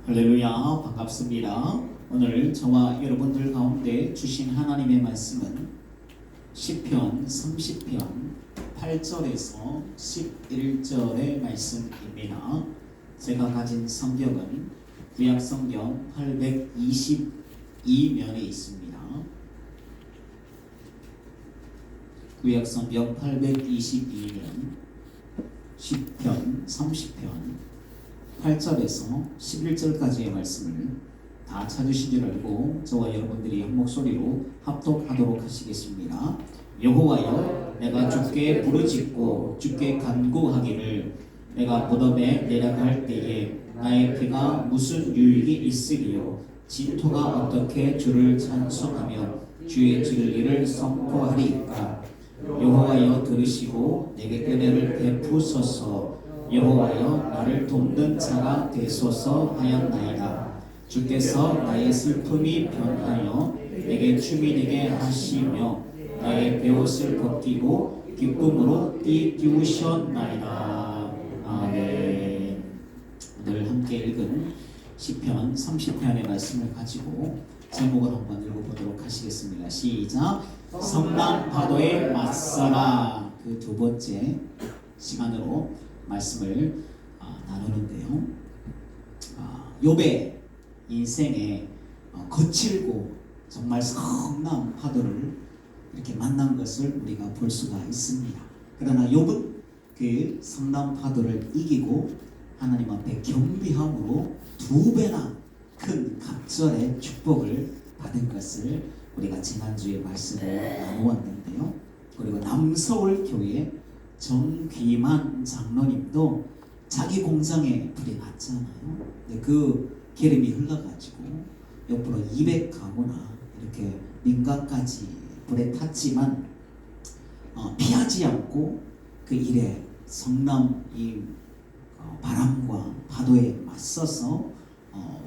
할렐루야, 반갑습니다. 오늘 저와 여러분들 가운데 주신 하나님의 말씀은 시편 30편 8절에서 11절의 말씀입니다. 제가 가진 성경은 구약성경 822면에 있습니다. 구약성경 822면 시편 30편 8절에서 11절까지의 말씀을 다 찾으신 줄 알고 저와 여러분들이 한 목소리로 합독하도록 하시겠습니다. 여호와여, 내가 주께 부르짖고 주께 간구하기를 내가 무덤에 내려갈 때에 나의 피가 무슨 유익이 있으리요. 진토가 어떻게 주를 찬송하며 주의 진리를 선포하리이까. 여호와여, 들으시고 내게 은혜를 베푸소서. 여호와여, 나를 돕는 자가 되소서 하였나이다. 주께서 나의 슬픔이 변하여 내게 춤이 되게 하시며 나의 베옷을 벗기고 기쁨으로 띠띠우셨나이다. 아멘. 오늘 함께 읽은 시편 30편의 말씀을 가지고 제목을 한번 읽어보도록 하시겠습니다. 시작. 성남 파도에 맞서라. 그 두 번째 시간으로 말씀을 나누는데요. 욥의 인생에 거칠고 정말 성난 파도를 이렇게 만난 것을 우리가 볼 수가 있습니다. 그러나 욥은 그 성난 파도를 이기고 하나님 앞에 경비함으로 두 배나 큰 갑절의 축복을 받은 것을 우리가 지난주에 말씀을 나누었는데요. 그리고 남서울 교회 정귀만 장로님도 자기 공장에 불이 났잖아요. 근데 그 기름이 흘러가지고 옆으로 200가구나 이렇게 민가까지 불에 탔지만 피하지 않고 그 일에 성남 이 바람과 파도에 맞서서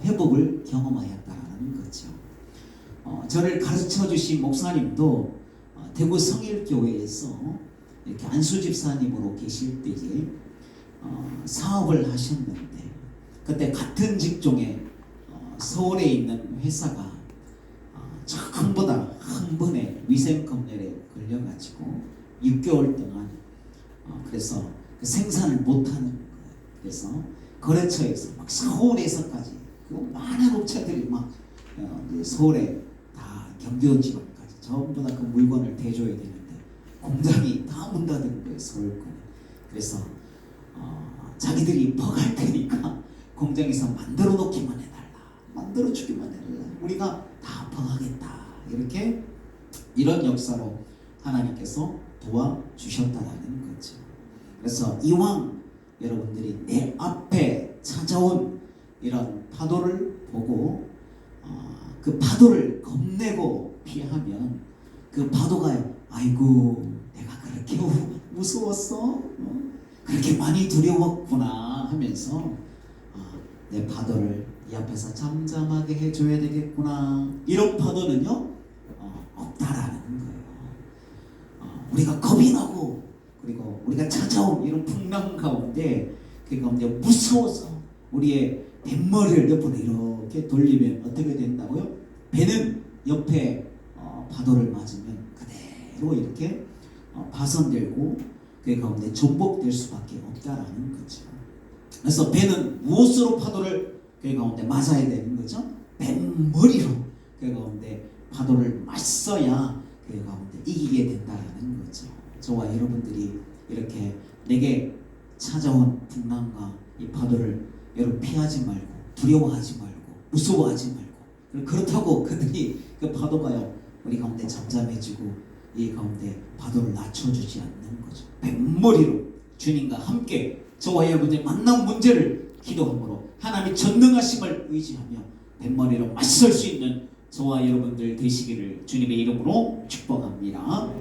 회복을 경험하였다라는 거죠. 저를 가르쳐 주신 목사님도 대구 성일교회에서 이렇게 안수 집사님으로 계실 때에 사업을 하셨는데 그때 같은 직종에 서울에 있는 회사가 처음보다 한 번에 위생검열에 걸려가지고 6개월 동안 그래서 생산을 못하는 거예요. 그래서 거래처에서 막 서울에서까지 그리고 많은 업체들이 막 서울에 다 경기도 지역까지 전부 다 그 물건을 대줘야 되는데 공장이 다 문 닫은 거예요. 서울권. 그래서 자기들이 퍼갈 테니까 공장에서 만들어 놓기만 해달라, 만들어 주기만 해달라, 우리가 다 퍼가겠다, 이렇게 이런 역사로 하나님께서 도와주셨다라는 거죠. 그래서 이왕 여러분들이 내 앞에 찾아온 이런 파도를 보고 그 파도를 겁내고 피하면 그 파도가 아이고 내가 그렇게 무서웠어? 그렇게 많이 두려웠구나 하면서 내 파도를 이 앞에서 잠잠하게 해줘야 되겠구나, 이런 파도는요 없다라는 거예요. 우리가 겁이 나고 그리고 우리가 찾아온 이런 풍랑 가운데 그 가운데 무서워서 우리의 뱃머리를 옆으로 이렇게 돌리면 어떻게 된다고요? 배는 옆에 파도를 맞으면 그대로 이렇게 파손되고 그 가운데 전복될 수밖에 없다라는 거죠. 그래서 배는 무엇으로 파도를 그 가운데 맞아야 되는 거죠? 뱃머리로 그 가운데 파도를 맞서야 그 가운데 이기게 된다라는 거죠. 저와 여러분들이 이렇게 내게 찾아온 풍랑과 이 파도를 여러분 피하지 말고 두려워하지 말고 무서워하지 말고, 그렇다고 그들이 그 파도가요 우리 가운데 잠잠해지고 이 가운데 파도를 낮춰주지 않는 거죠. 뱃머리로 주님과 함께 저와 여러분의 만난 문제를 기도함으로 하나님의 전능하심을 의지하며 뱃머리로 맞설 수 있는 저와 여러분들 되시기를 주님의 이름으로 축복합니다.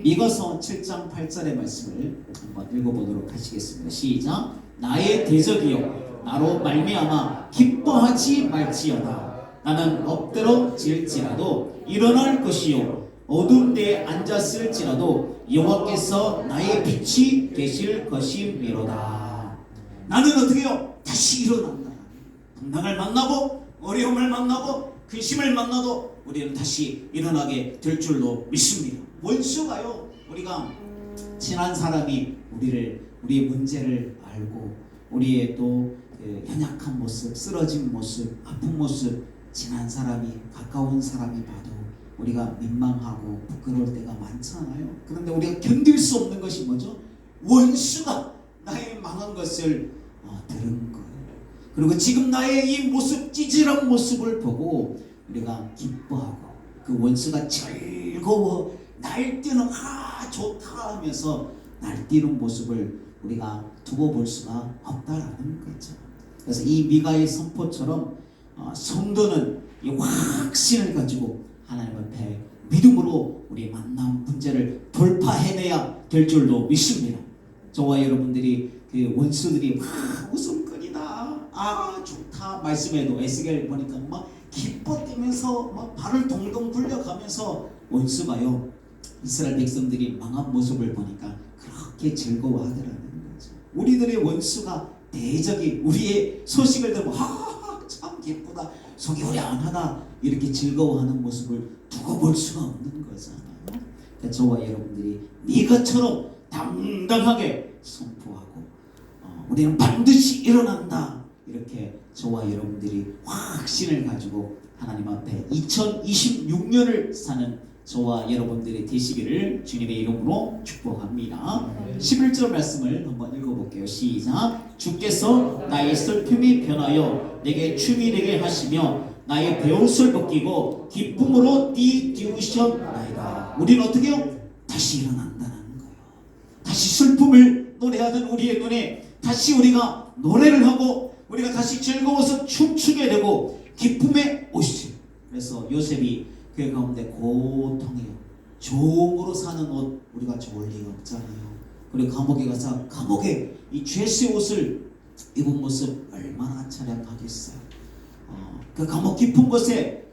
미가서 7장 8절의 말씀을 한번 읽어보도록 하시겠습니다. 시작. 나의 대적이여, 나로 말미암아 기뻐하지 말지어다. 나는 엎드러질지라도 일어날 것이요, 어두운 데에 앉았을지라도 여호와께서 나의 빛이 되실 것이미로다. 나는 어떻게 해요? 다시 일어난다. 환난을 만나고 어려움을 만나고 근심을 만나도 우리는 다시 일어나게 될 줄로 믿습니다. 원수가요, 우리가 친한 사람이 우리의 문제를 알고 우리의 또 연약한 모습, 쓰러진 모습, 아픈 모습, 친한 사람이, 가까운 사람이 봐도 우리가 민망하고 부끄러울 때가 많잖아요. 그런데 우리가 견딜 수 없는 것이 뭐죠? 원수가 나의 망한 것을 들은 거예요. 그리고 지금 나의 이 모습, 찌질한 모습을 보고 우리가 기뻐하고 그 원수가 즐거워 날뛰는 좋다 하면서 날뛰는 모습을 우리가 두고 볼 수가 없다라는 거죠. 그래서 이 미가의 선포처럼 성도는 이 확신을 가지고 하나님 앞에 믿음으로 우리 만남 문제를 돌파해내야 될 줄로 믿습니다. 저와 여러분들이 그 원수들이 막 웃음거리다, 좋다 말씀에도 에스겔 보니까 막 기뻐 뛰면서 막 발을 동동 굴려가면서 원수가요, 이스라엘 백성들이 망한 모습을 보니까 그렇게 즐거워하더라는 거죠. 우리들의 원수가 대적이 우리의 소식을 들고 참 기쁘다, 속이 후련하다 이렇게 즐거워하는 모습을 두고 볼 수가 없는 거잖아요. 그러니까 저와 여러분들이 미가처럼 당당하게 선포하고 우리는 반드시 일어난다, 이렇게 저와 여러분들이 확신을 가지고 하나님 앞에 2026년을 사는 저와 여러분들이 되시기를 주님의 이름으로 축복합니다. 11절 말씀을 한번 읽어볼게요. 시작. 주께서 나의 슬픔이 변하여 내게 춤이 되게 하시며 나의 베옷을 벗기고 기쁨으로 띠띠우셨나이다. 우리는 어떻게 해요? 다시 일어난다는 거예요. 다시 슬픔을 노래하던 우리의 눈에 다시 우리가 노래를 하고 우리가 다시 즐거워서 춤추게 되고 기쁨의 옷이. 그래서 요셉이 그 가운데 고통해요. 종으로 사는 옷 우리가 좋을 리가 없잖아요. 그리고 감옥에 가서 감옥에 이 죄수의 옷을 입은 모습 얼마나 찬양하겠어요. 그 감옥 깊은 곳에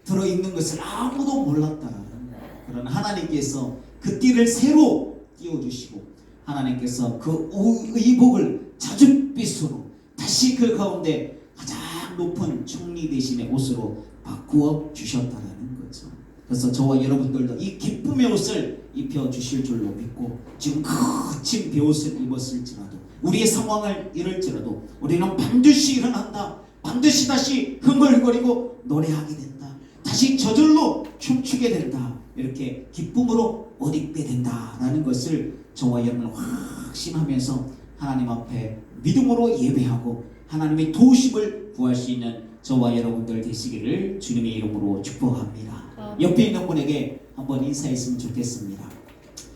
들어있는 것을 아무도 몰랐다라는 거예요. 그러나 하나님께서 그 띠를 새로 띄워주시고 하나님께서 그 의복을 자줏빛으로 다시 그 가운데 가장 높은 총리 대신의 옷으로 바꾸어 주셨다는 거죠. 그래서 저와 여러분들도 이 기쁨의 옷을 입혀 주실 줄로 믿고 지금 거친 베옷을 입었을지라도 우리의 상황을 이럴지라도 우리는 반드시 일어난다, 반드시 다시 흥얼거리고 노래하게 된다, 다시 저절로 춤추게 된다, 이렇게 기쁨으로 옷 입게 된다라는 것을 저와 여러분 확신하면서 하나님 앞에 믿음으로 예배하고 하나님의 도우심을 구할 수 있는 저와 여러분들 되시기를 주님의 이름으로 축복합니다. 옆에 있는 분에게 한번 인사했으면 좋겠습니다.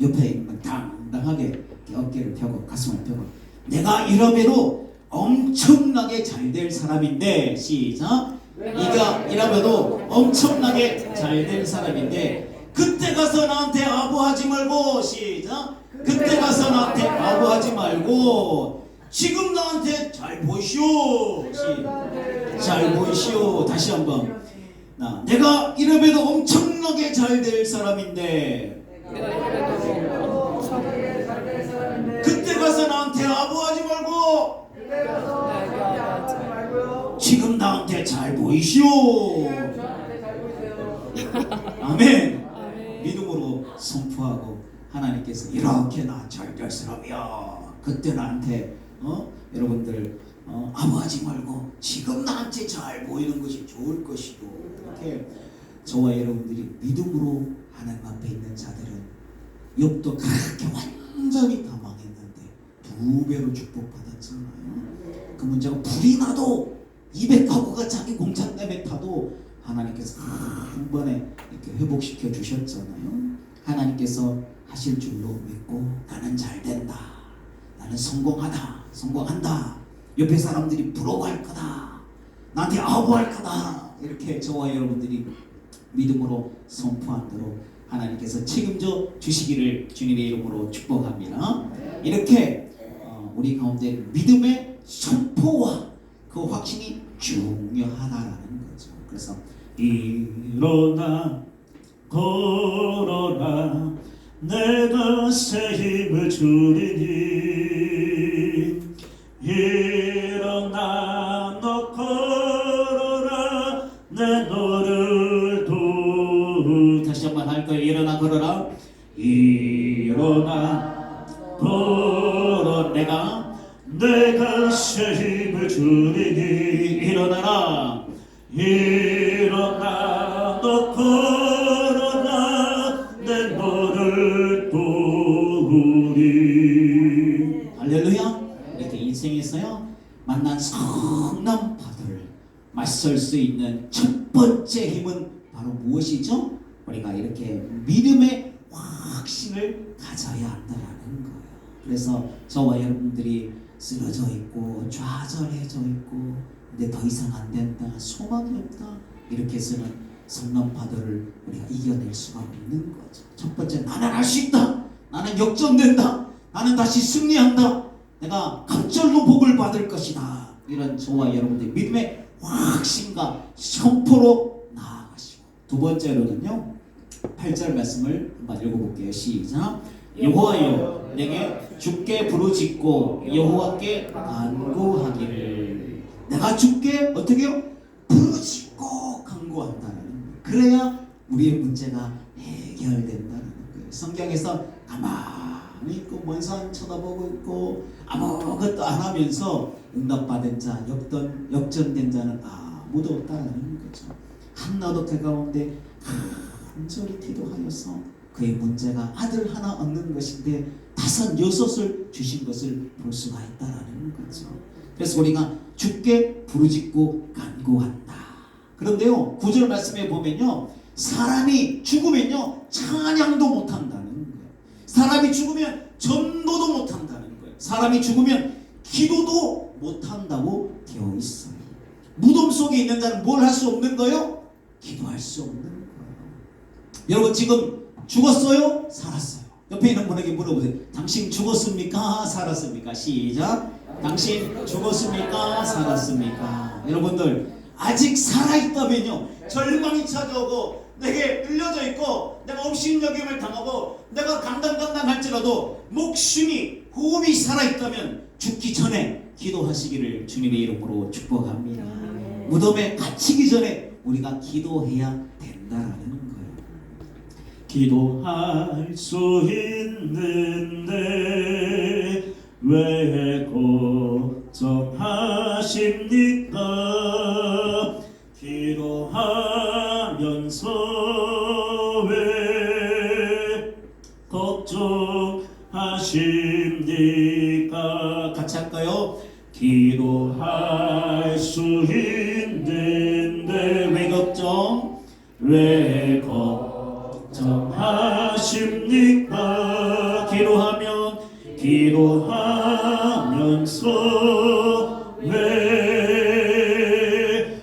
옆에 있는 분 당당하게 어깨를 펴고 가슴을 펴고 내가 이러면도 엄청나게 잘 될 사람인데, 시작. 네가 이러면도 엄청나게 잘 될 사람인데 그때 가서 나한테 아부하지 말고, 시작. 그때 가서 나한테 아부하지 말고 지금 나한테 잘 보이시오. 잘 보이시오. 다시 한번. 내가 이러면도 엄청나게 잘 될 사람인데 그때 가서 나한테 아부하지 말고 지금 나한테 잘 보이시오. 아멘. 믿음으로 선포하고 하나님께서 이렇게 나 잘 될 사람이야, 그때 나한테 여러분들 아부하지 말고 지금 나한테 잘 보이는 것이 좋을 것이고, 이렇게 저와 여러분들이 믿음으로 하나님 앞에 있는 자들은 욥도 그렇게 완전히 다 망했는데 2배로 축복받았잖아요. 그 문제가 불이 나도 200가구가 자기 공장 때문에 타도 하나님께서 한 번에 이렇게 회복시켜 주셨잖아요. 하나님께서 하실 줄로 믿고 나는 잘 된다, 나는 성공한다, 옆에 사람들이 부러워할 거다, 나한테 아부할 거다, 이렇게 저와 여러분들이 믿음으로 선포한 대로 하나님께서 책임져 주시기를 주님의 이름으로 축복합니다. 이렇게 우리 가운데 믿음의 선포와 그 확신이 중요하다라는 거죠. 그래서 일어나 걸어라 내가 새 힘을 주리니 일어나 너 걸어라 내가 새 힘을 주리니 일어나라 일어나 너 걸어라 내 너를 도우리. 할렐루야. 이렇게 인생에서요 만난 성난파도를 맞설 수 있는 첫 번째 힘은 바로 무엇이죠? 우리가 이렇게 믿음의 확신을 가져야 한다는 거예요. 그래서 저와 여러분들이 쓰러져 있고 좌절해져 있고 근데 더 이상 안 된다, 소망이 없다 이렇게 해서는 성난파도를 우리가 이겨낼 수가 없는 거죠. 첫 번째, 나는 할 수 있다, 나는 역전된다, 나는 다시 승리한다, 내가 갑절로 복을 받을 것이다. 이런 저와 여러분들의 믿음의 확신과 선포로 나아가시고, 두 번째로는요 8절 말씀을 한번 읽어볼게요. 시작. 여호와여 내게 주께 부르짖고 여호와께 간구하기를. 내가 주께 어떻게 해요? 부르짖고 간구한다는 거예요. 그래야 우리의 문제가 해결된다는 거예요. 성경에서 가만히 있고 먼 산 쳐다보고 있고 아무것도 안 하면서 응답받은 자, 역전된 자는 아무도 없다는 거죠. 한나도 그 가운데 간절히 기도하여서 그의 문제가 아들 하나 얻는 것인데 5, 6을 주신 것을 볼 수가 있다라는 거죠. 그래서 우리가 주께 부르짖고 간구한다. 그런데요 9절 말씀에 보면요 사람이 죽으면요 찬양도 못한다는 거예요. 사람이 죽으면 전도도 못한다는 거예요. 사람이 죽으면 기도도 못한다고 되어 있어요. 무덤 속에 있는 자는 뭘 할 수 없는 거예요? 기도할 수 없는 거예요. 여러분 지금 죽었어요? 살았어요? 옆에 있는 분에게 물어보세요. 당신 죽었습니까? 살았습니까? 시작. 당신 죽었습니까? 살았습니까? 여러분들 아직 살아있다면요 절망이 찾아오고 내게 끌려져 있고 내가 업신여김을 당하고 내가 간당간당할지라도 목숨이 호흡이 살아있다면 죽기 전에 기도하시기를 주님의 이름으로 축복합니다. 무덤에 갇히기 전에 우리가 기도해야 된다라는 거예요. 기도할 수 있는데 왜 걱정하십니까? 기도하면서 왜 걱정하십니까? 같이 할까요? 기도할 수 있는데 왜 걱정? 왜 걱정하십니까? 기도하면서 왜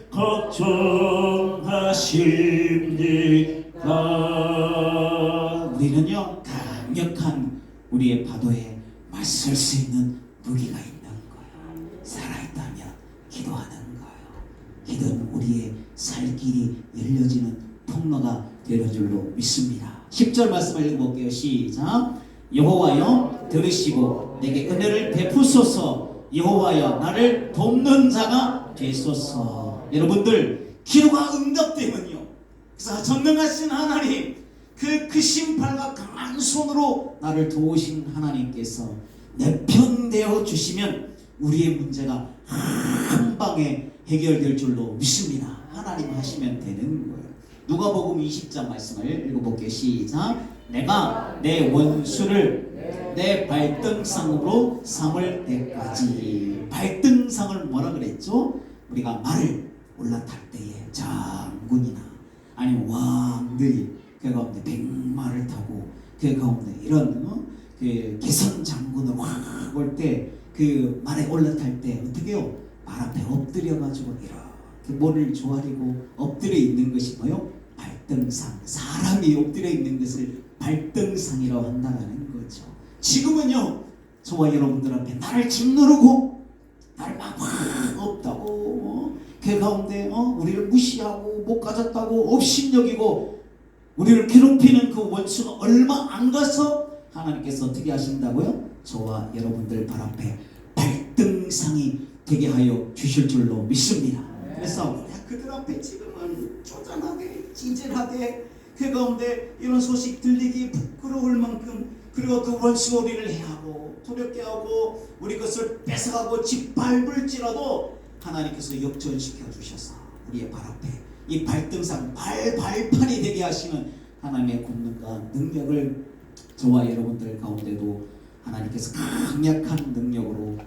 걱정하십니까? 우리는요 강력한 우리의 파도에 맞설 수 있는 무기가 있는 거예요. 살아있다면 기도하는 거예요. 기도는 우리의 살 길이 열려지는 통로가 되는 줄로 믿습니다. 10절 말씀을 읽어볼게요. 시작. 여호와여 들으시고 내게 은혜를 베푸소서. 여호와여 나를 돕는 자가 되소서. 여러분들 기도가 응답되면요 그래서 전능하신 하나님 그 크신 팔과 강한 손으로 나를 도우신 하나님께서 내 편 되어 주시면 우리의 문제가 한 방에 해결될 줄로 믿습니다. 하나님 하시면 되는 거예요. 누가복음 20장 말씀을 읽어볼게요. 시작. 내가 내 원수를 내 발등상으로 삼을 때까지. 발등상을 뭐라 그랬죠? 우리가 말을 올라탈 때에 장군이나 아니면 왕들이 그 가운데 백마를 타고 그 가운데 이런 그 개선 장군을 확 올 때 그 말에 올라탈 때 어떻게 해요? 말 앞에 엎드려가지고 이렇게 머리를 조아리고 엎드려 있는 것이 뭐요? 발등상. 사람이 엎드려 있는 것을 발등상이라고 한다는 거죠. 지금은요 저와 여러분들 앞에 나를 짓누르고 나를 막 없다고 그 가운데 우리를 무시하고 못 가졌다고 업신여기고 우리를 괴롭히는 그 원수가 얼마 안 가서 하나님께서 어떻게 하신다고요? 저와 여러분들 발 앞에 발등상이 되게 하여 주실 줄로 믿습니다. 그래서 그들 앞에 지금은 쪼잔하게 찌질하게 그 가운데 이런 소식 들리기 부끄러울 만큼, 그리고 그 원수가 우리를 해하고 두렵게 하고 우리 것을 뺏어가고 짓밟을지라도 하나님께서 역전시켜 주셔서 우리의 발 앞에 이 발등상 발판이 되게 하시는 하나님의 권능과 능력을 저와 여러분들 가운데도 하나님께서 강력한 능력으로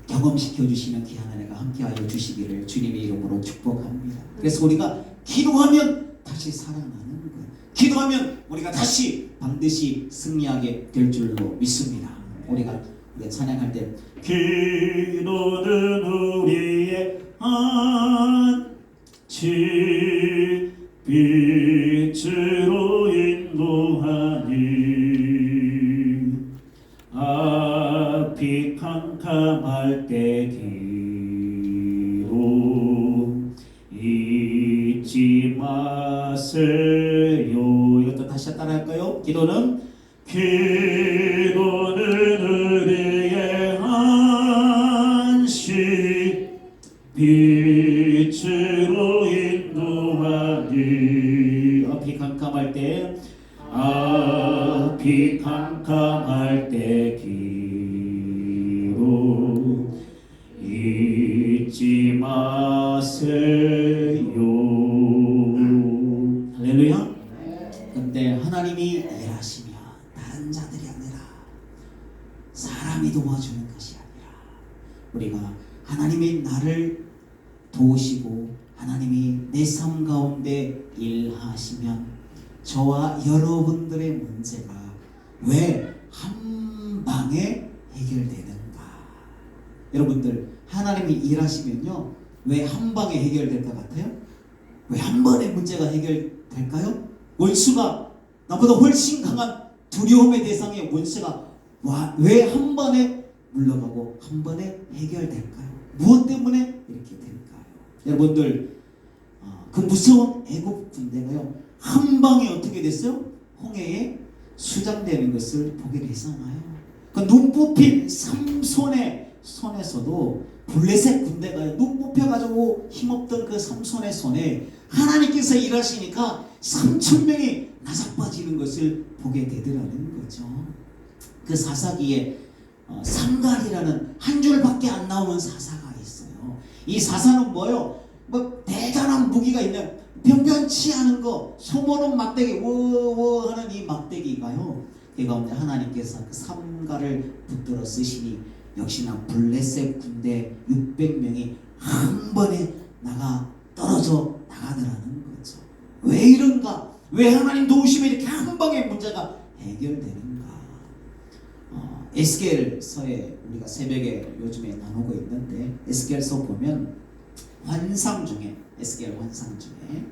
경험시켜 주시는 귀한 은혜가 함께하여 주시기를 주님의 이름으로 축복합니다. 그래서 우리가 기도하면 다시 살아나는 거예요. 기도하면 우리가 다시 반드시 승리하게 될 줄로 믿습니다. 우리가 찬양할 때 기도는 우리의 안치 빛으로 인도하니 앞이 캄캄할 때 기도 잊지 마세요. 이것도 다시 따라할까요? 기도는 우리의 안식 빛으로 인도하니 앞이 캄캄할 때 기도 잊지 마세요. 할렐루야. 근데 하나님이 일하시면 다른 자들이 아니라 사람이 도와주는 것이 아니라 우리가 하나님이 나를 도우시고 하나님이 내 삶 가운데 일하시면 저와 여러분들의 문제가 왜 한 방에 해결되는가? 여러분들 하나님이 일하시면요 왜 한 방에 해결될 것 같아요? 왜 한 번에 문제가 해결될까요? 원수가 나보다 훨씬 강한 두려움의 대상의 원수가 왜 한 번에 물러가고 한 번에 해결될까요? 무엇 때문에 이렇게 될까요? 여러분들 그 무서운 애국 군대가요 한 방에 어떻게 됐어요? 홍해에 수장되는 것을 보게 되잖아요. 그 눈 뽑힌 삼손의 손에서도 블레셋 군대가 눈 뽑혀가지고 힘없던 그 삼손의 손에 하나님께서 일하시니까 3,000명이 나자빠지는 것을 보게 되더라는 거죠. 그 사사기에 삼갈이라는 한 줄밖에 안 나오는 사사가 있어요. 이 사사는 뭐요? 뭐 대단한 무기가 있는 변변치 않은 거 소모는 막대기 워워 하는 이 막대기가요 그 가운데 하나님께서 그 삼갈을 붙들어 쓰시니 역시나 블레셋 군대 600명이 한 번에 떨어져 나가더라는 거죠. 왜 이런가? 왜 하나님 도우시면 이렇게 한 방에 문제가 해결되는가? 에스겔서에 우리가 새벽에 요즘에 나누고 있는데 에스겔서 보면 에스겔 환상 중에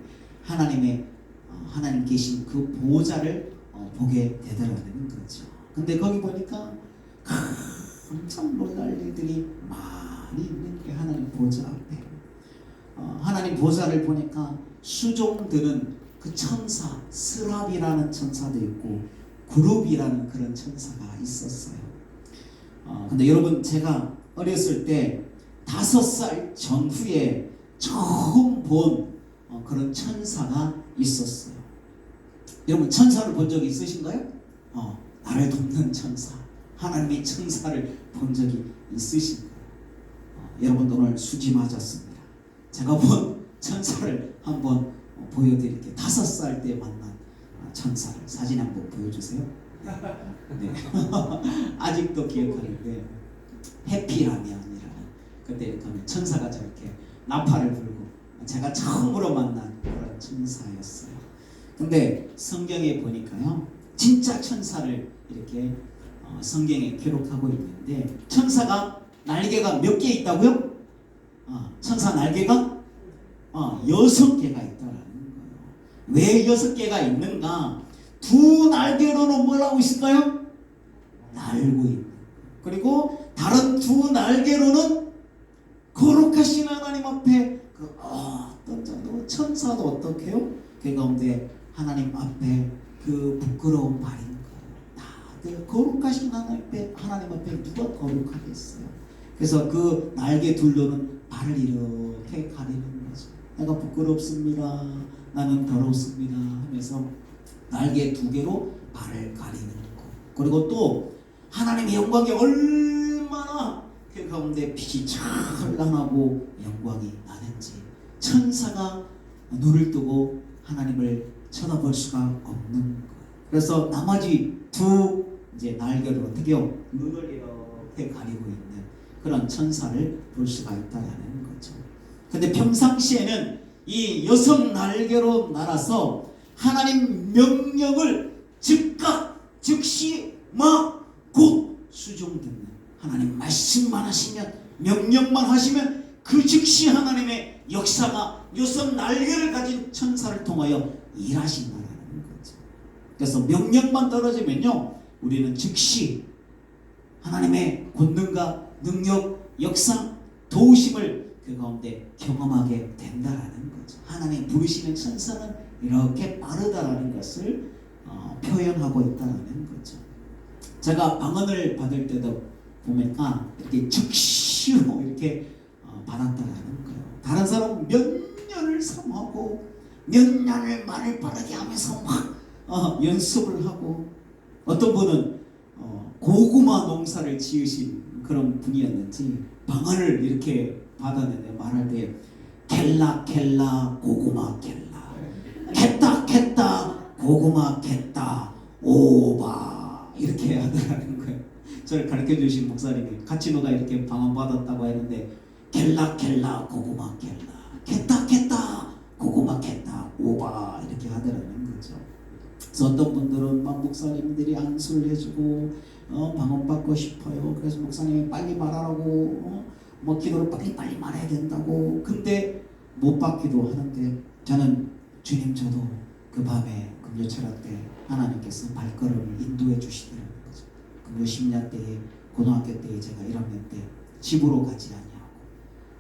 하나님 계신 그 보호자를 보게 되더라는 거죠. 근데 거기 보니까 깜짝 놀랄 일들이 많이 있는 게 하나님 보호자 앞에 하나님 보호자를 보니까 수종드는 그 천사 스랍이라는 천사도 있고 그룹이라는 그런 천사가 있었어요. 근데 여러분 제가 어렸을 때 5살 전후에 처음 본 그런 천사가 있었어요. 여러분 천사를 본 적이 있으신가요? 나를 돕는 천사, 하나님의 천사를 본 적이 있으신가요? 여러분 오늘 수지 맞았습니다. 제가 본 천사를 한번 보여드릴게요. 5살 때 만난 천사를 사진 한번 보여주세요. 네. 아직도 기억하는데 해피라면이라는 그때 이렇게 하면 천사가 저렇게 나팔을 불고 제가 처음으로 만난 그런 천사였어요. 근데 성경에 보니까요 진짜 천사를 이렇게 성경에 기록하고 있는데 천사가 날개가 몇 개 있다고요? 천사 날개가 6개가 있더라는 거예요. 왜 6개가 있는가? 두 날개로는 뭘 하고 있을까요? 날고 있는. 그리고 다른 두 날개로는 거룩하신 하나님 앞에 어떤 정도 천사도 어떻게요? 그 가운데 하나님 앞에 그 부끄러운 발인 거예요. 다들 거룩하신 하나님 앞에 누가 거룩하겠어요? 그래서 그 날개 둘로는 발을 이렇게 가리는 거죠. 내가 부끄럽습니다. 나는 더럽습니다. 하면서 날개 두 개로 발을 가리는 것. 그리고 또 하나님의 영광이 얼마나 그 가운데 빛이 찬란하고 영광이 나는지 천사가 눈을 뜨고 하나님을 쳐다볼 수가 없는 거예요. 그래서 나머지 두 이제 날개로 어떻게요? 눈을 이렇게 가리고 있는 그런 천사를 볼 수가 있다라는 거죠. 근데 평상시에는 이 여섯 날개로 날아서 하나님 명령을 즉각 즉시 막 곧 수종 듣는, 하나님 말씀만 하시면, 명령만 하시면 그 즉시 하나님의 역사가 여섯 날개를 가진 천사를 통하여 일하신다라는 거죠. 그래서 명령만 떨어지면요, 우리는 즉시 하나님의 권능과 능력, 역사, 도우심을 그 가운데 경험하게 된다라는 거죠. 하나님 부르시는 천사는 이렇게 빠르다라는 것을 표현하고 있다라는 거죠. 제가 방언을 받을 때도 보니까 이렇게 즉시로 이렇게 받았다라는 거예요. 다른 사람은 몇 년을 사모하고 몇 년을 말을 빠르게 하면서 막 연습을 하고, 어떤 분은 고구마 농사를 지으신 그런 분이었는지 방언을 이렇게 받았는데 말할 때 켈라 켈라 고구마 켈라 캤다 캤다 고구마 캤다 오바 이렇게 하더라는 거예요. 저를 가르쳐 주신 목사님이 같이 너가 이렇게 방언 받았다고 했는데 켈라 켈라 고구마 켈라 캤다 캤다 고구마 캤다 오바 이렇게 하더라는 거죠. 그래서 어떤 분들은 막 목사님들이 안수를 해주고 방언 받고 싶어요. 그래서 목사님이 빨리 말하라고 뭐 기도를 빨리 말해야 된다고. 근데 못 받기도 하는데 저는 주님 저도 그 밤에 금요 철학 때 하나님께서 발걸음을 인도해 주시더라는 거죠. 금요 10년 때에 고등학교 때에 제가 1학년 때 집으로 가지 아니하고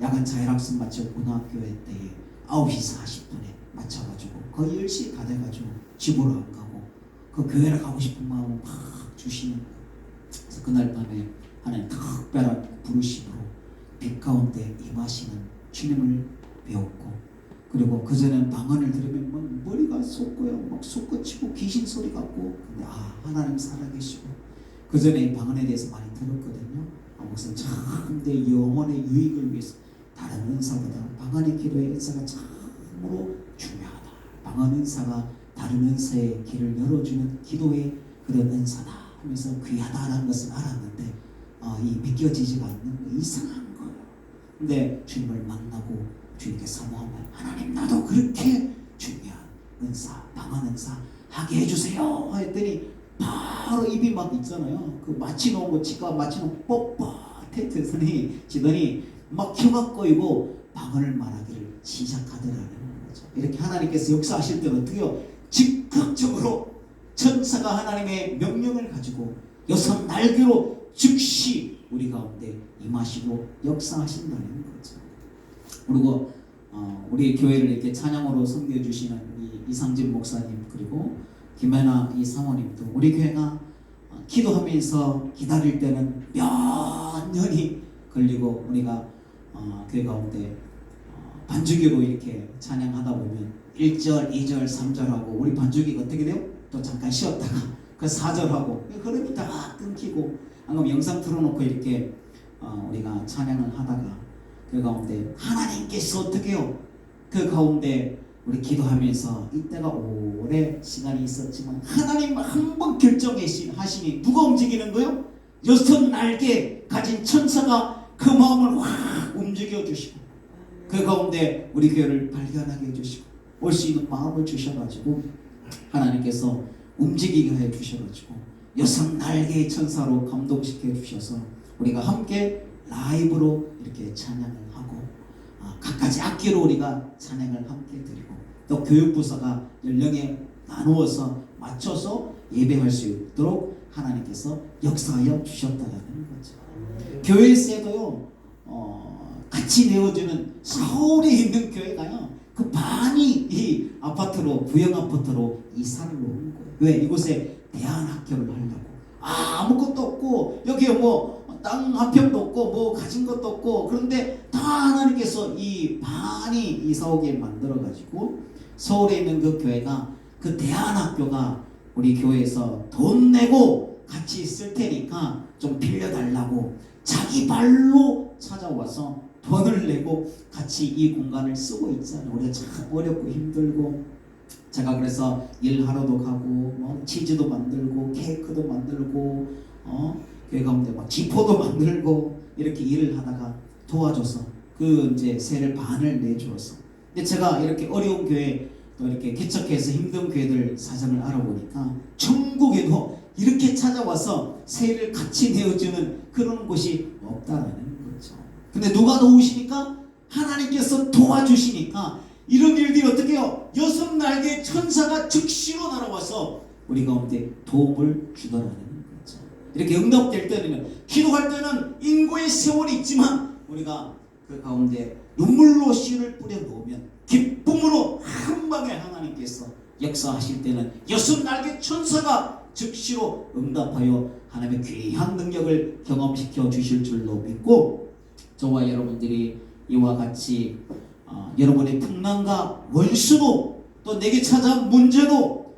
야간 자율학습 마치고 고등학교에 때에 9시 40분에 맞춰가지고 거의 10시 다 돼가지고 집으로 안 가고 그 교회를 가고 싶은 마음을 막 주시는 거예요. 그래서 그날 밤에 하나님 특별한 부르심으로 빛 가운데 임하시는 주님을 배웠고, 그리고 그전에는 방언을 들으면 막 머리가 솟고요, 막 솟구치고 귀신 소리 같고, 근데 하나님 살아계시고, 그전에 방언에 대해서 많이 들었거든요. 목사님 참 내 영혼의 유익을 위해서 다른 은사보다 방언의 기도의 은사가 참으로 중요하다. 방언 은사가 다른 은사의 길을 열어주는 기도의 그런 은사다 하면서 귀하다라는 것을 알았는데 이 믿겨지지가 않는 거 이상한 거예요. 근데 주님을 만나고 주님께 사모하면 하나님 나도 그렇게 중요한 은사, 방언 은사 하게 해주세요 했더니 바로 입이 막 있잖아요. 그 마취놓은 거 치과 마취놓은 뻣뻣해지더니 막 혀가 꼬이고 방언을 말하기를 시작하더라는 거죠. 이렇게 하나님께서 역사하실 때는 어떻게요? 즉각적으로 천사가 하나님의 명령을 가지고 여섯 날개로 즉시 우리 가운데 임하시고 역사하신다는 거죠. 그리고 우리 교회를 이렇게 찬양으로 섬겨주시는 이상진 목사님, 그리고 김혜나 이 사모님도 우리 교회가 기도하면서 기다릴 때는 몇 년이 걸리고 우리가 교회 가운데 반주기로 이렇게 찬양하다 보면 1절, 2절, 3절하고 우리 반주기가 어떻게 돼요? 또 잠깐 쉬었다가 그 4절하고 흐름이 다 끊기고, 방금 영상 틀어놓고 이렇게 우리가 찬양을 하다가 그 가운데 하나님께서 어떻게 해요? 그 가운데 우리 기도하면서 이때가 오래 시간이 있었지만 하나님 한 번 결정하시니 누가 움직이는 거요? 여섯 날개 가진 천사가 그 마음을 확 움직여 주시고 그 가운데 우리 교회를 발견하게 해주시고 올 수 있는 마음을 주셔가지고 하나님께서 움직이게 해주셔가지고 여섯 날개의 천사로 감동시켜 주셔서 우리가 함께 라이브로 이렇게 찬양을 하고 각가지 악기로 우리가 찬양을 함께 드리고, 또 교육부서가 연령에 나누어서 맞춰서 예배할 수 있도록 하나님께서 역사하여 주셨다는 거죠. 교회에서도요 같이 내어주는 서울에 있는 교회가요 그 반이 이 아파트로, 부영 아파트로 이사를 온 거예요. 왜? 이곳에 대안학교를 하려고. 아무것도 없고 여기에 뭐 땅 한 평도 없고 뭐 가진 것도 없고, 그런데 다 하나님께서 이 반이 이사 오게 만들어 가지고 서울에 있는 그 교회가, 그 대안학교가 우리 교회에서 돈 내고 같이 쓸 테니까 좀 빌려달라고 자기 발로 찾아와서 돈을 내고 같이 이 공간을 쓰고 있잖아요. 우리가 참 어렵고 힘들고, 제가 그래서 일하러도 가고 뭐 치즈도 만들고 케이크도 만들고 교회 가운데 막 지포도 만들고 이렇게 일을 하다가 도와줘서 그 이제 세를 반을 내주어서, 근데 제가 이렇게 어려운 교회 또 이렇게 개척해서 힘든 교회들 사정을 알아보니까 전국에도 이렇게 찾아와서 세를 같이 내어주는 그런 곳이 없다라는 거죠. 근데 누가 도우시니까? 하나님께서 도와주시니까 이런 일들이 어떻게 해요? 6날개 천사가 즉시로 날아와서 우리 가운데 도움을 주더라는 거죠. 이렇게 응답될 때는, 기도할 때는 인고의 세월이 있지만 우리가 그 가운데 눈물로 씨를 뿌려 놓으면 기쁨으로 한 방에 하나님께서 역사하실 때는 6날개 천사가 즉시로 응답하여 하나님의 귀한 능력을 경험시켜 주실 줄로 믿고, 저와 여러분들이 이와 같이 여러분의 풍랑과 원수도 또 내게 찾아온 문제도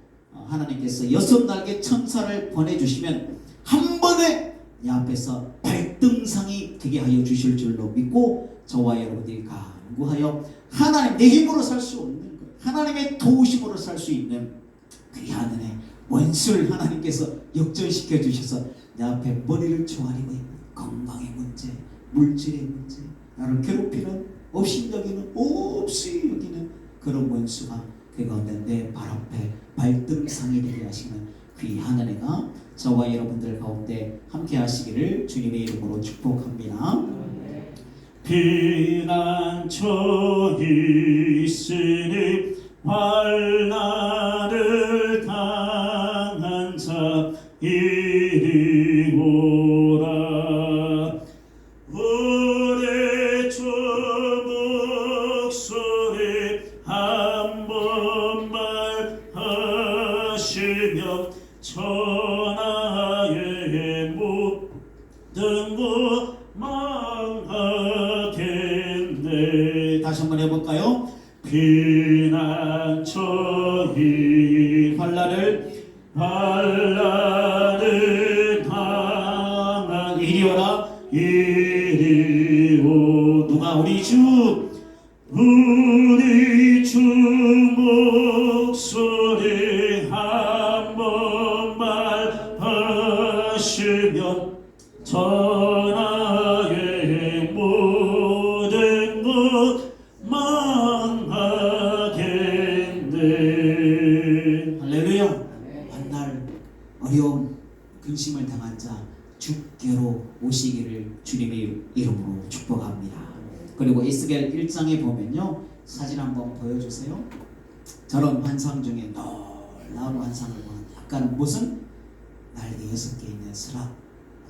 하나님께서 6날개 천사를 보내주시면 한 번에 내 앞에서 발등상이 되게 하여 주실 줄로 믿고, 저와 여러분들이 간구하여 하나님, 내 힘으로 살 수 없는 것, 하나님의 도우심으로 살 수 있는 귀한 은혜, 원수를 하나님께서 역전시켜 주셔서 내 앞에 머리를 조아리고 있는 건강의 문제, 물질의 문제, 나를 괴롭히는, 업신여기는, 없이 여기는 그런 원수가 그 가운데 내 발 앞에 발등상이 되게 하시는 귀한 은혜가 저와 여러분들 가운데 함께 하시기를 주님의 이름으로 축복합니다. 피난처 있으니 환난을 당한 자 이리 오라. 우리 주 목소리 한 번 말하시며 천하의 모든 것 망하겠네. 다시 한번 해볼까요? 피난처이 환난을 당한 이리 오라. 이리 오. 누가? 우리 주 목소리 한 번 말하시면 천하의 모든 것 망하겠네. 할렐루야. 만날 어려움, 근심을 당한 자 주께로 오시기를 주님의 이름으로 축복합니다. 그리고 에스겔 1장에 보면요, 사진 한번 보여주세요. 저런 환상 중에 놀라운 환상을 보는, 약간 무슨 날개 6개 있는 스랍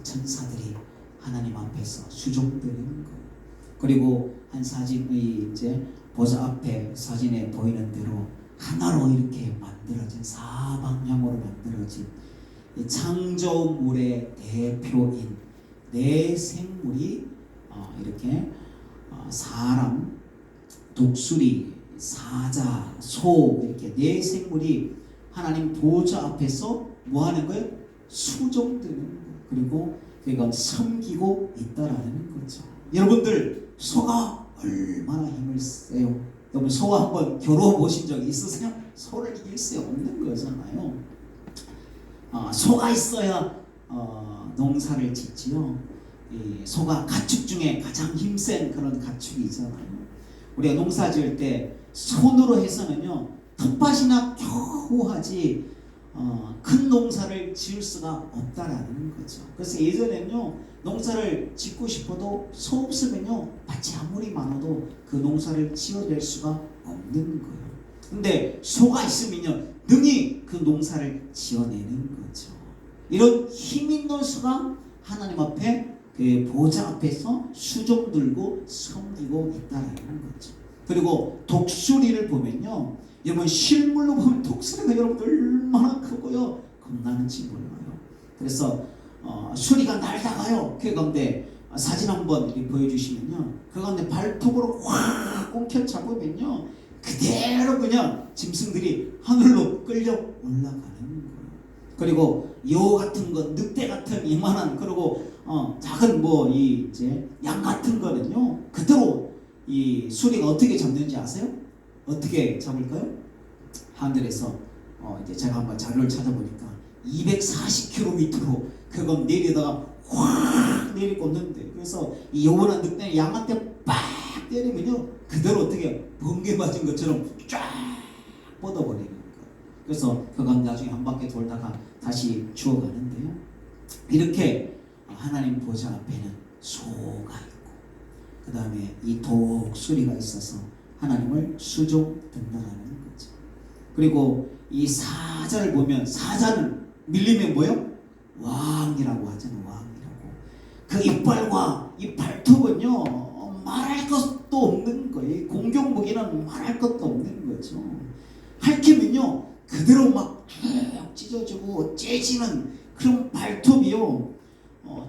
천사들이 하나님 앞에서 수종드리는 거예요. 그리고 한 사진의 이제 보좌 앞에 사진에 보이는 대로 하나로 이렇게 만들어진, 사방향으로 만들어진 이 창조물의 대표인 네 생물이 이렇게 사람, 독수리, 사자, 소, 이렇게 네 생물이 하나님 보좌 앞에서 뭐 하는 거예요? 수종드는 거예요. 그리고 그가 섬기고 있다라는 거죠. 여러분들, 소가 얼마나 힘을 세요? 여러분, 소와 한번 겨루어 보신 적이 있으세요? 소를 이길 수 없는 거잖아요. 소가 있어야 농사를 짓지요. 이 소가 가축 중에 가장 힘센 그런 가축이잖아요. 우리가 농사 지을 때 손으로 해서는요, 텃밭이나 겨우 하지 큰 농사를 지을 수가 없다라는 거죠. 그래서 예전에는요, 농사를 짓고 싶어도 소 없으면요, 밭이 아무리 많아도 그 농사를 지어낼 수가 없는 거예요. 근데 소가 있으면요, 능히 그 농사를 지어내는 거죠. 이런 힘 있는 소가 하나님 앞에 그 보좌 앞에서 수종 들고 섬기고 있다라는 거죠. 그리고 독수리를 보면요, 여러분, 실물로 보면 독수리가 여러분들 얼마나 크고요, 겁나는지 몰라요. 그래서 수리가 날다가요, 그 가운데 사진 한번 이렇게 보여주시면요, 그 가운데 발톱으로 확 꽁켜 잡으면요 그대로 그냥 짐승들이 하늘로 끌려 올라가는 거예요. 그리고 요 같은 거, 늑대 같은 이만한, 그리고 작은 뭐 이 이제 양 같은 거는요 그대로 이 수리가 어떻게 잡는지 아세요? 어떻게 잡을까요? 하늘에서 이제 제가 한번 자료를 찾아보니까 240km로 그건 내리다가 확 내리꽂는데, 그래서 이 요원한 늑대는 양한테 빡 때리면요 그대로 어떻게 번개 맞은 것처럼 쫙 뻗어버리는 거예요. 그래서 그건 나중에 한 바퀴 돌다가 다시 죽어가는데요, 이렇게 하나님 보좌 앞에는 소가 있고 그 다음에 이 독수리가 있어서 하나님을 수종 듣는다는 거죠. 그리고 이 사자를 보면, 사자는 밀리면 뭐요? 왕이라고 하잖아요. 왕이라고. 그 이빨과 이 발톱은요 말할 것도 없는 거예요. 공격무기는 말할 것도 없는 거죠. 핥히면요 그대로 막 쭉 찢어지고 째지는 그런 발톱이요,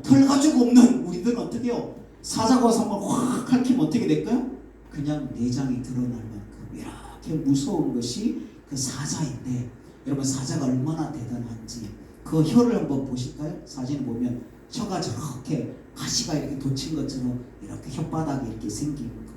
털 가지고 없는 우리들은 어떻게 해요? 사자가 와서 한번 확 핥히면 어떻게 될까요? 그냥 내장이 드러날 만큼 이렇게 무서운 것이 그 사자인데, 여러분 사자가 얼마나 대단한지 그 혀를 한번 보실까요? 사진을 보면 혀가 저렇게 가시가 이렇게 돋친 것처럼 이렇게 혓바닥이 이렇게 생긴 거,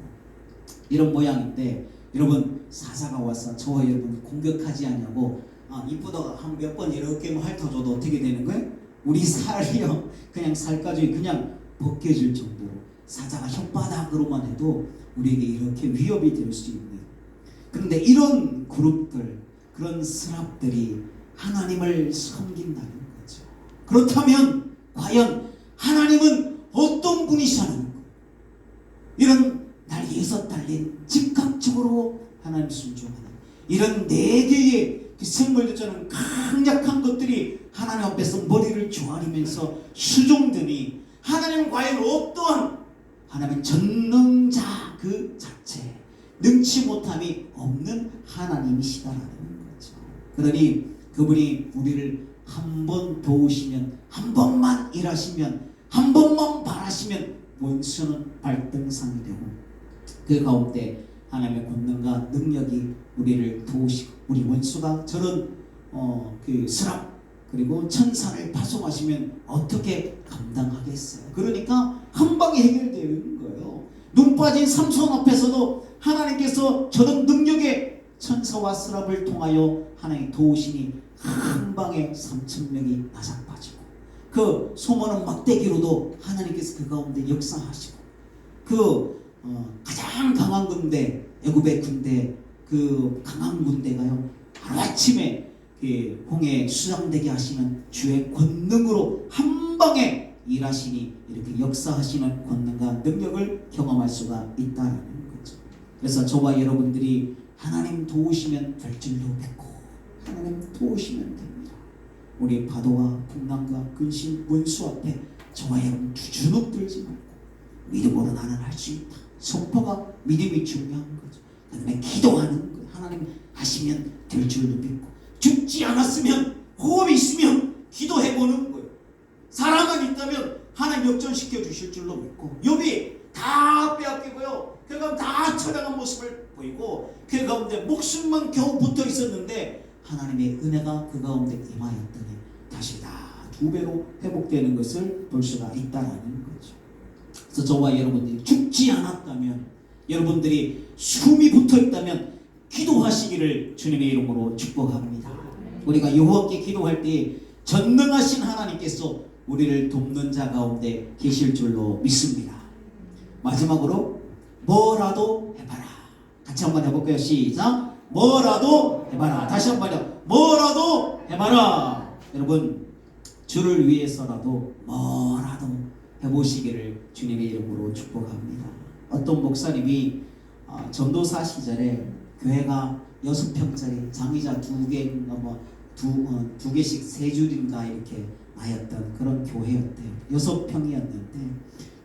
이런 모양인데, 여러분 사자가 와서 저와 여러분 공격하지 않냐고 이쁘다가 한 몇 번 이렇게 핥아줘도 어떻게 되는 거예요? 우리 살이요 그냥 살까지 그냥 벗겨질 정도로 사자가 혓바닥으로만 해도 우리에게 이렇게 위협이 될 수 있는, 그런데 이런 그룹들, 그런 스랍들이 하나님을 섬긴다는 거죠. 그렇다면 과연 하나님은 어떤 분이시냐는 거예요. 이런 날개에서 달린 즉각적으로 하나님 순종하는 이런 네 개의 그 생물들처럼 강력한 것들이 하나님 앞에서 머리를 조아리면서 수종되니, 하나님은 과연 어떠한, 하나님은 전능자 그 자체, 능치 못함이 없는 하나님이시다라는 거죠. 그러니 그분이 우리를 한 번 도우시면, 한 번만 일하시면, 한 번만 바라시면 원수는 발등상이 되고, 그 가운데 하나님의 권능과 능력이 우리를 도우시고, 우리 원수가 저런 그 스랍 그리고 천사를 파송하시면 어떻게 감당하겠어요? 그러니까 한 방에 해결되는 거예요. 눈 빠진 삼손 앞에서도 하나님께서 저런 능력의 천사와 스랍을 통하여 하나님 도우시니 한 방에 3,000명이 나자빠지고, 그 소모는 막대기로도 하나님께서 그 가운데 역사하시고, 그 가장 강한 군대, 애굽의 군대, 그 강한 군대가요 하루아침에 홍해 수장되게 하시는 주의 권능으로 한 방에 일하시니 이렇게 역사하시는 권능과 능력을 경험할 수가 있다는 거죠. 그래서 저와 여러분들이 하나님 도우시면 될 줄로 믿고 하나님 도우시면 됩니다. 우리 파도와 풍랑과 근심 원수 앞에 저와 여러분 주눅 들지 말고 믿음으로 나는 할 수 있다. 선포가 믿음이 중요한 거죠. 그다음에 기도하는 거, 하나님 하시면 될 줄로 믿고, 죽지 않았으면 호흡이 있으면 기도해보는 거예요. 사랑은 있다면 하나님 역전시켜 주실 줄로 믿고, 욥이 다 빼앗기고요 그 가운데 다 처량한 모습을 보이고 그 가운데 목숨만 겨우 붙어 있었는데 하나님의 은혜가 그 가운데 임하였더니 다시 다 2배로 회복되는 것을 볼 수가 있다는 거죠. 그래서 저와 여러분들이 죽지 않았다면, 여러분들이 숨이 붙어 있다면 기도하시기를 주님의 이름으로 축복합니다. 우리가 여호와께 기도할 때 전능하신 하나님께서 우리를 돕는 자 가운데 계실 줄로 믿습니다. 마지막으로 뭐라도 해봐라. 같이 한번 해볼까요? 시작. 뭐라도 해봐라. 다시 한번요. 뭐라도 해봐라. 여러분 주를 위해서라도 뭐라도 해보시기를 주님의 이름으로 축복합니다. 어떤 목사님이 전도사 시절에 교회가 6평짜리 장의자 2개인가 두 개씩 3줄인가 이렇게 나였던 그런 교회였대요. 6평이었는데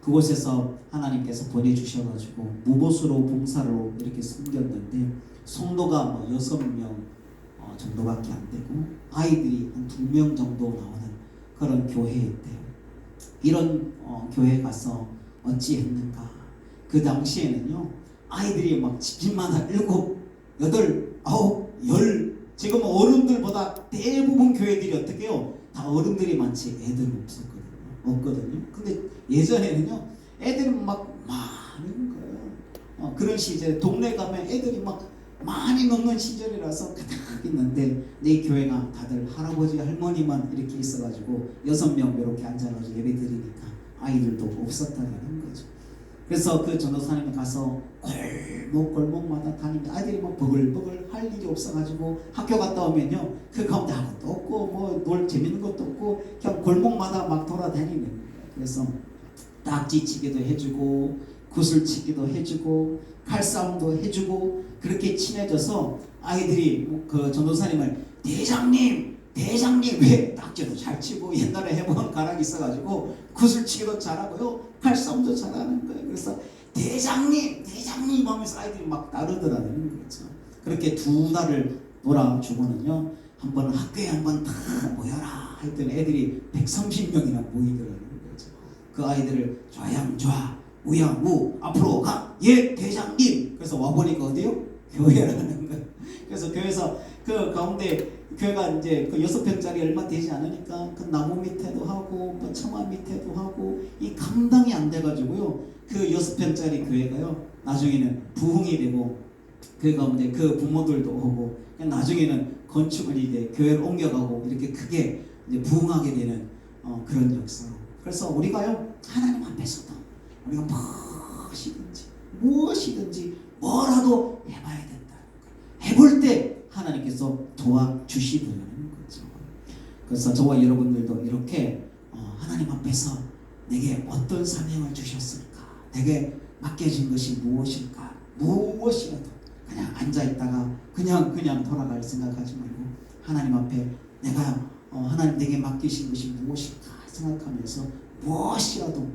그곳에서 하나님께서 보내주셔가지고 무보수로 봉사로 이렇게 섬겼는데 성도가 6명 정도밖에 안 되고 아이들이 한 2명 정도 나오는 그런 교회였대요. 이런 교회에 가서 어찌했는가. 그 당시에는요 아이들이 막 집집마다 7, 8, 9, 10 지금 어른들보다 대부분 교회들이 어떻게 해요? 다 어른들이 많지 애들은 없거든요. 근데 예전에는요 애들이 막 많은 거예요. 그런 시절에 동네 가면 애들이 막 많이 넘는 시절이라서 가득 있는데 내 교회가 다들 할아버지 할머니만 이렇게 있어가지고 6명 이렇게 앉아가지고 예배 드리니까 아이들도 없었다는 거죠. 그래서 그 전도사님이 가서 골목마다 다니면 아이들이 막 버글버글 할 일이 없어가지고 학교 갔다 오면요 그 가운데 아무것도 없고 뭐 놀 재밌는 것도 없고 그냥 골목마다 막 돌아다니는 거예요. 그래서 딱지치기도 해주고 구슬치기도 해주고 칼싸움도 해주고 그렇게 친해져서 아이들이 그 전도사님을 대장님 왜 딱지도 잘 치고 옛날에 해본 가락이 있어가지고 구슬치기도 잘하고요 칼싸움도 잘하는 거예요. 그래서 대장님 하면서 아이들이 막 따르더라는 거죠. 그렇게 2달을 놀아주고는요 한번 학교에 한번 다 모여라 했더니 애들이 130명이나 모이더라는 거죠. 그 아이들을 좌양좌 우양우 앞으로 가 예 대장님. 그래서 와보니까 어디요? 교회라는 거예요. 그래서 교회에서 그 가운데 교회가 이제 그 6평짜리 얼마 되지 않으니까 그 나무 밑에도 하고 뭐 청화 밑에도 하고 이 감당이 안 돼가지고요 그 6평짜리 교회가요 나중에는 부흥이 되고 그 가운데 그 부모들도 오고 나중에는 건축을 이제 교회를 옮겨가고 이렇게 크게 이제 부흥하게 되는 그런 역사로. 그래서 우리가요 하나님 앞에서도 우리가 무엇이든지 뭐라도 해봐야 된다. 해볼 때 하나님께서 도와주시더라는 거죠. 그래서 저와 여러분들도 이렇게 하나님 앞에서 내게 어떤 사명을 주셨을까? 내게 맡겨진 것이 무엇일까? 무엇이라도 그냥 앉아있다가 그냥 돌아갈 생각하지 말고 하나님 앞에 내가 하나님 내게 맡기신 것이 무엇일까 생각하면서 무엇이라도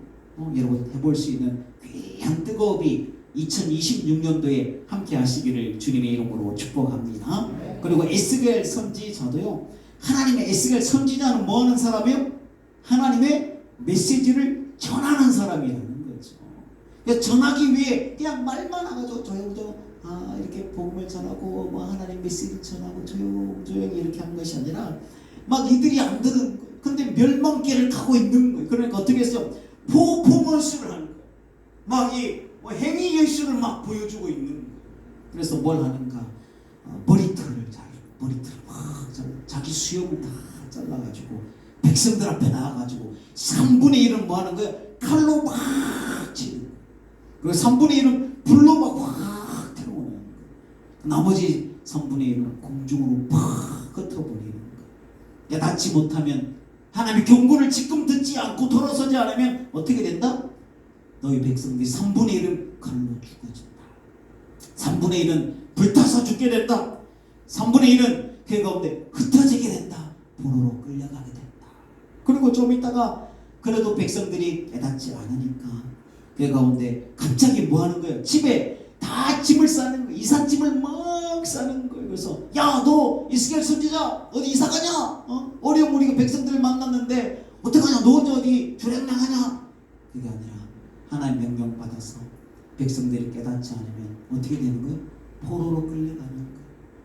여러분 해볼 수 있는 귀한 뜨거움이 2026년도에 함께 하시기를 주님의 이름으로 축복합니다. 그리고 에스겔 선지자도요 하나님의 에스겔 선지자는 뭐 하는 사람이요? 하나님의 메시지를 전하는 사람이라는 거죠. 그러니까 전하기 위해 그냥 말만 하가지고 조용조용 이렇게 복음을 전하고 뭐 하나님 메시지를 전하고 조용조용히 이렇게 하는 것이 아니라 막 이들이 안 듣는 거예요. 근데 멸망길을 가고 있는 거예요. 그러니까 어떻게 했어요? 퍼포먼스를 하는 거예요. 막 이 행위 예술을 막 보여주고 있는 거예요. 그래서 뭘 하는가? 머리털을 막 자기 수염을 다 잘라가지고 백성들 앞에 나와가지고 3분의 1은 뭐 하는 거예요? 칼로 막 치는 거예요. 그리고 3분의 1은 불로 막 태우는 거예요. 나머지 3분의 1은 공중으로 막 흩어버리는 거예요. 깨닫지 못하면 하나님의 경고를 지금 듣지 않고 돌아서지 않으면 어떻게 된다? 너희 백성들이 3분의 1은 칼로 죽어진다. 3분의 1은 불타서 죽게 된다. 3분의 1은 그 가운데 흩어지게 된다. 포로로 끌려가게 된다. 그리고 좀 있다가 그래도 백성들이 깨닫지 않으니까 그 가운데 갑자기 뭐 하는 거예요? 집에 다 짐을 싸는 거예요. 이삿짐을 막 싸는 거예요. 그래서 야 너 에스겔 선지자 어디 이사 가냐? 어려운 우리가 백성들을 만났는데 어떡하냐? 너 어디 주랭 나가냐? 그게 아니라 하나님 명령 받아서 백성들이 깨닫지 않으면 어떻게 되는 거예요? 포로로 끌려가는 거예요.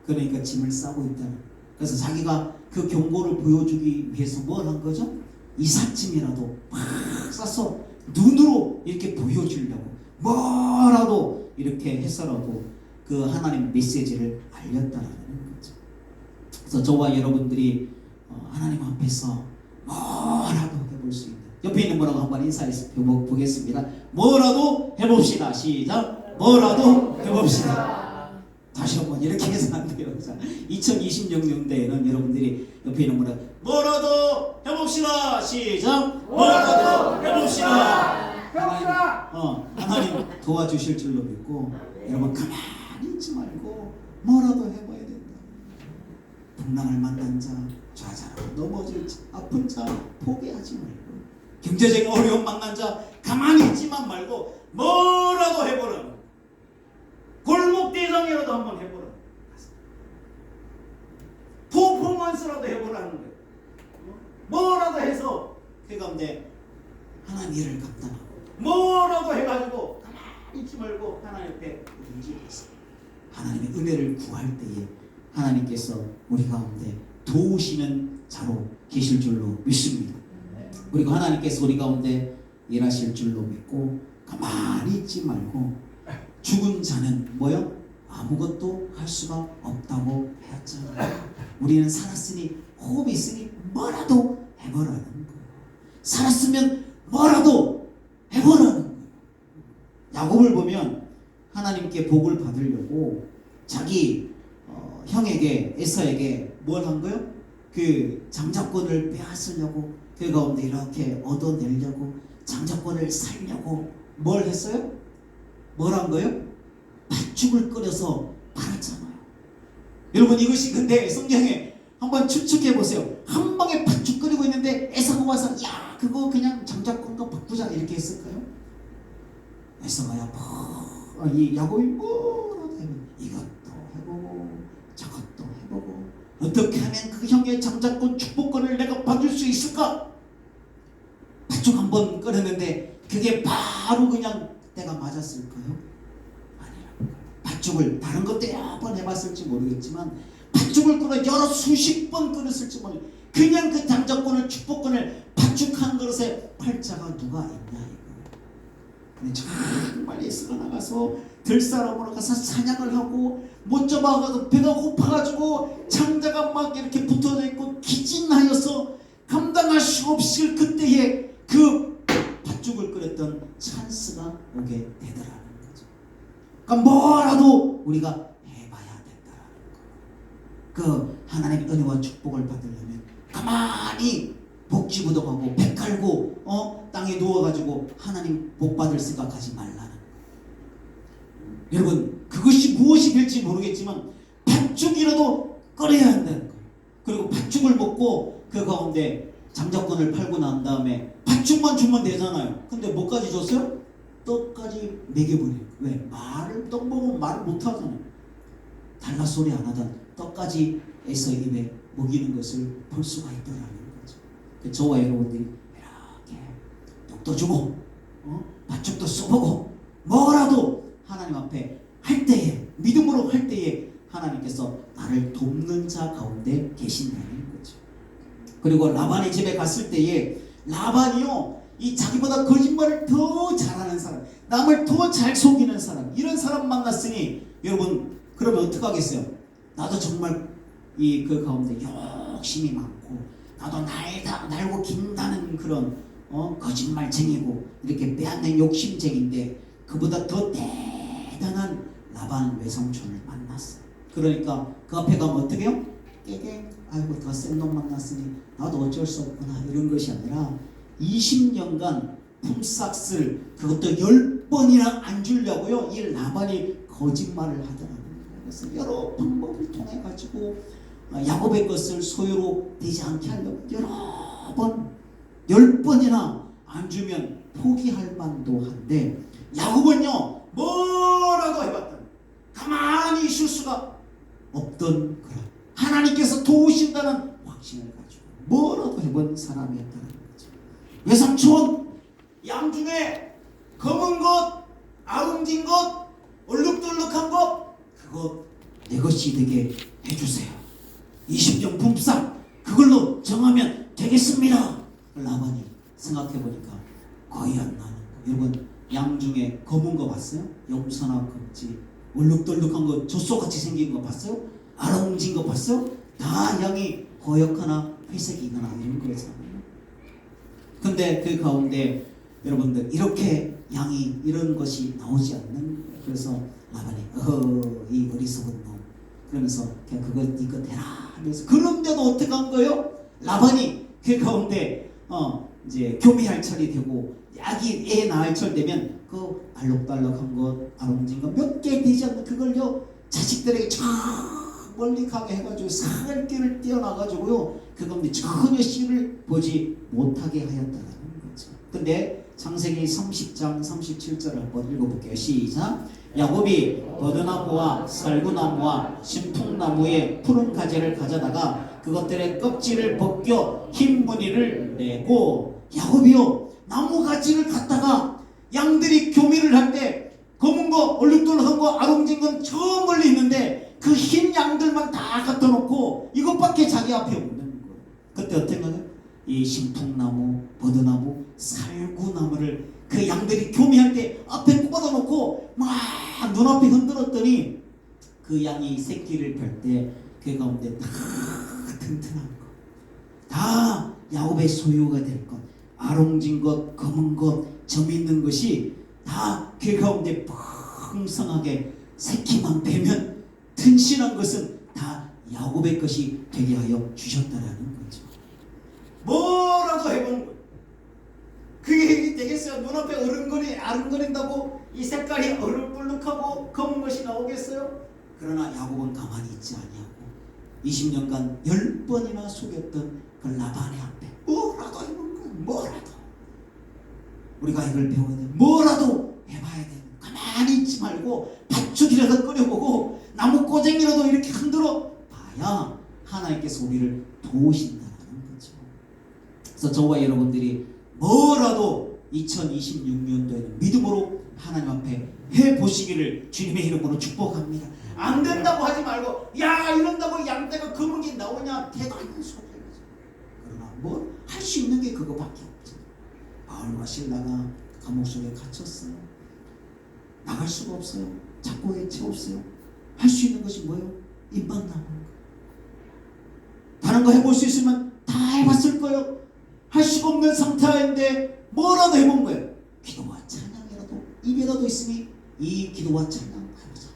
그러니까 짐을 싸고 있다는 거예요. 그래서 자기가 그 경고를 보여주기 위해서 뭘 한 거죠? 이삿짐이라도 막 싸서 눈으로 이렇게 보여주려고 뭐라도 이렇게 해서라도 그 하나님 메시지를 알렸다라는 거죠. 그래서 저와 여러분들이 하나님 앞에서 뭐라도 해볼 수 있는, 옆에 있는 분하고 한번 인사해서 보겠습니다. 뭐라도 해봅시다. 시작. 뭐라도 해봅시다. 다시 한번 이렇게 해서 안 돼요. 2026년대에는 여러분들이 옆에 있는 분하고 뭐라도 해봅시다. 시작. 뭐라도 해봅시다. 하나님 도와주실 줄로 믿고 여러분 가만히 있지 말고 뭐라도 해봐야 된다. 풍랑을 만난 자, 좌절하고 넘어질 자, 아픈 자 포기하지 말고, 경제적인 어려움 만난 자 가만히 있지만 말고 뭐라도 해보라. 골목대장이라도 한번 해보라. 퍼포먼스라도 해보라는 거예요. 뭐라도 해서 그 가운데 하나님 일을 감당하고 뭐라도 하지 말고 하나님 앞에 의지해서 하나님의 은혜를 구할 때에 하나님께서 우리 가운데 도우시는 자로 계실 줄로 믿습니다. 그리고 하나님께서 우리 가운데 일하실 줄로 믿고 가만히 있지 말고 죽은 자는 뭐요? 아무것도 할 수가 없다고 하였잖아요. 우리는 살았으니 호흡이 있으니 뭐라도 해보라는 거예요. 살았으면 뭐라도 해보라는 거예요. 야곱을 보면 하나님께 복을 받으려고 자기 형에게 에사에게 뭘 한 거예요? 그 장자권을 빼앗으려고 그 가운데 이렇게 얻어내려고 장자권을 살려고 뭘 했어요? 뭘 한 거예요? 팥죽을 끓여서 팔았잖아요. 여러분 이것이 근데 성경에 한번 추측해 보세요. 한 방에 팥죽 끓이고 있는데 에사가 와서 야 그거 그냥 장자권과 바꾸자 이렇게 했을까요? 에사가야 이 야곱이 뭐라도 해보고 이것도 해보고 저것도 해보고 어떻게 하면 그 형의 장자권 축복권을 내가 받을 수 있을까? 팥죽 한 번 끓였는데 그게 바로 그냥 때가 맞았을까요? 아니라고. 팥죽을 다른 것도 여러 번 해봤을지 모르겠지만 팥죽을 끓여 여러 수십 번 끓였을지 모르겠 그냥 그 장자권을 축복권을 팥죽 한 그릇에 팔자가 누가 있냐 이거. 근데 정말 예수가 나가서 들사람으로 가서 사냥을 하고 못 잡아가서 배가 고파가지고 장자가 막 이렇게 붙어져 있고 기진하여서 감당할 수 없을 그때에 그 팥죽을 끓였던 찬스가 오게 되더라는 거죠. 그러니까 뭐라도 우리가 해봐야 된다는 거예요. 그 하나님의 은혜와 축복을 받으려면 가만히 복지부동하고 배 깔고 땅에 누워가지고 하나님 복 받을 생각하지 말라는 거예요. 여러분 그것이 무엇이 될지 모르겠지만 팥죽이라도 끓여야 한다는 거예요. 그리고 팥죽을 먹고 그 가운데 장자권을 팔고 난 다음에 팥죽만 주면 되잖아요. 근데 뭐까지 줬어요? 떡까지 먹여버려요. 왜? 떡 먹으면 말을 못하잖아요. 달라 소리 안 하던 떡까지 에서 입에 먹이는 것을 볼 수가 있더라는 거죠. 저와 여러분들이 이렇게 떡도 주고 팥죽도 써보고 뭐라도 하나님 앞에 할 때에 믿음으로 할 때에 하나님께서 나를 돕는 자 가운데 계신다는 거죠. 그리고 라반의 집에 갔을 때에 라반이요 이 자기보다 거짓말을 더 잘하는 사람, 남을 더 잘 속이는 사람, 이런 사람 만났으니 여러분 그러면 어떡하겠어요? 나도 정말 이 그 가운데 욕심이 많고 나도 날고 긴다는 그런 거짓말쟁이고 이렇게 빼앗는 욕심쟁인데 그보다 더 대단한 라반 외삼촌을 만났어요. 그러니까 그 앞에 가면 어떻게 해요? 깨게 아이고 더 센 놈 만났으니 나도 어쩔 수 없구나 이런 것이 아니라 20년간 품삯을 그것도 10번이나 안 주려고요 이 라반이 거짓말을 하더라고요. 그래서 여러 방법을 통해 가지고 야곱의 것을 소유로 되지 않게 하려고 여러 번 10번이나 안 주면 포기할 만도 한데 야곱은요 뭐라도 해봤던 가만히 있을 수가 없던 그런 하나님께서 도우신다는 확신을 가지고 뭐라도 해본 사람이었다는 거죠. 외삼촌 양 중에 검은 것, 아름진 것, 얼룩덜룩한 것 그것 내 것이 되게 해주세요. 20년 품삯 그걸로 정하면 되겠습니다. 라반이 생각해보니까 거의 안 나는 거. 여러분 양 중에 검은 거 봤어요? 염소나 검지 얼룩덜룩한 거 젖소같이 생긴 거 봤어요? 아름진 거 봤어요? 다 양이 허옇거나 회색이거나 이런 거잖아요. 근데 그 가운데 여러분들 이렇게 양이 이런 것이 나오지 않는 거예요. 그래서 라반이 이 어리석은 놈 그러면서 그냥 그거 이거 대라 하면서 그런데도 어떻게 한 거예요? 라반이 그 가운데 이제 교미할 철이 되고 약이 애 낳을 철 되면 그 알록달록한 것 아름진 것 몇 개 되지 않는 그걸요 자식들에게 쫙 멀리 가게 해가지고 상할 길을 띄어나가지고요 그 가운데 전혀 씨를 보지 못하게 하였다는 거죠. 근데 창세기 30장 37절을 한번 읽어볼게요. 시작. 야곱이 버드나무와 살구나무와 신풍나무의 푸른 가지를 가져다가 그것들의 껍질을 벗겨 흰 무늬를 내고 야곱이요 나무 가지를 갖다가 양들이 교미를 할 때 검은 거, 얼룩덜룩한 거, 아롱진 건 저 멀리 있는데 그 흰 양들만 다 갖다 놓고 이것밖에 자기 앞에 없는 거예요. 그때 어떤 거예요? 이 신풍나무, 버드나무, 살구나무를 그 양들이 교미할 때 앞에 꽂아 놓고 막 눈앞에 흔들었더니 그 양이 새끼를 펼 때 그 가운데 다 튼튼한 것, 다 야곱의 소유가 될 것, 아롱진 것, 검은 것, 점 있는 것이 다 그 가운데 풍성하게 새끼만 베면 튼실한 것은 다 야곱의 것이 되게 하여 주셨다라는 거죠. 뭐라도 해보는 거예요. 그게 되겠어요? 눈앞에 아른거린다고 이 색깔이 얼룩덜룩하고 검은 것이 나오겠어요? 그러나 야곱은 가만히 있지 아니하고 20년간 10번이나 속였던 그 라반의 앞에 뭐라도 해보는 거예요. 뭐라도. 우리가 이걸 배워야 돼. 뭐라도 해봐야 돼. 가만히 있지 말고 밭죽이라도 끓여보고 나무 꼬쟁이라도 이렇게 흔들어 봐야 하나님께서 우리를 도우신다는 거죠. 그래서 저와 여러분들이 뭐라도 2026년도에는 믿음으로 하나님 앞에 해보시기를 주님의 이름으로 축복합니다. 안 된다고 하지 말고 야 이런다고 양떼가 검은 게 나오냐 대단한 소리를 하죠. 그러나 뭐 할 수 있는 게 그거밖에 없죠. 바울과 실라가 감옥 속에 갇혔어요. 나갈 수가 없어요. 잡고에 채웠어요. 할 수 있는 것이 뭐예요? 입만 나오는 거예요. 다른 거 해볼 수 있으면 다 해봤을 거예요. 할 수가 없는 상태인데 뭐라도 해본 거예요. 기도와 찬양이라도 입이라도 있으니 이 기도와 찬양 해보자.